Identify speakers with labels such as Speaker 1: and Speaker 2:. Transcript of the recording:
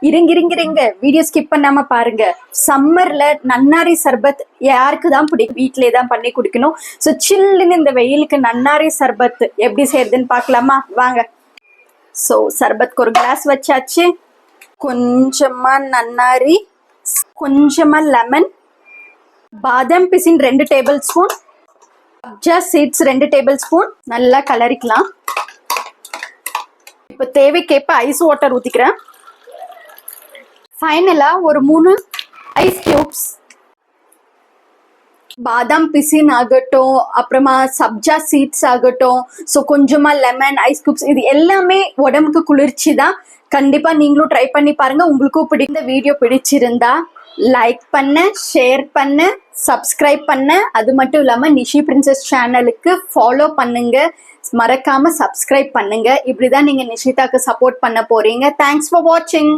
Speaker 1: இருங்க video skip பண்ணாம பாருங்க. சம்மர்ல நன்னாரி சர்பத் யாருக்கு தான் பிடிக்கும், வீட்டிலே தான் பண்ணி குடிக்கணும். ஸோ சில்லுன்னு இந்த வெயிலுக்கு நன்னாரி சர்பத் எப்படி செய்யறதுன்னு பார்க்கலாமா? வாங்க. ஸோ சர்பத்க்கு ஒரு கிளாஸ் வச்சாச்சு. கொஞ்சமா நன்னாரி, கொஞ்சமா லெமன், பாதாம் பிசின் 2 டேபிள் ஸ்பூன், சப்ஜா சீட்ஸ் 2 டேபிள் ஸ்பூன். நல்லா கலரிக்கலாம். இப்போ தேவைக்கேற்ப ஐஸ் வாட்டர் ஊத்திக்கிறேன். ஃபைனலா ஒரு 3 ஐஸ் கியூப்ஸ். பாதாம் பிசின் ஆகட்டும், அப்புறமா சப்ஜா சீட்ஸ் ஆகட்டும், ஸோ கொஞ்சமா லெமன், ஐஸ் கியூப்ஸ், இது எல்லாமே உடம்புக்கு குளிர்ச்சி தான். கண்டிப்பா நீங்களும் ட்ரை பண்ணி பாருங்க. உங்களுக்கும் இந்த வீடியோ பிடிச்சிருந்தா லைக் பண்ண, ஷேர் பண்ண, சப்ஸ்கிரைப் பண்ண, அது மட்டும் இல்லாம நிஷி பிரின்சஸ் சேனலுக்கு ஃபாலோ பண்ணுங்க. மறக்காம சப்ஸ்கிரைப் பண்ணுங்க. இப்படிதான் நீங்க நிஷிதாக்கு சப்போர்ட் பண்ண போறீங்க. தேங்க்ஸ் ஃபார் வாட்சிங்.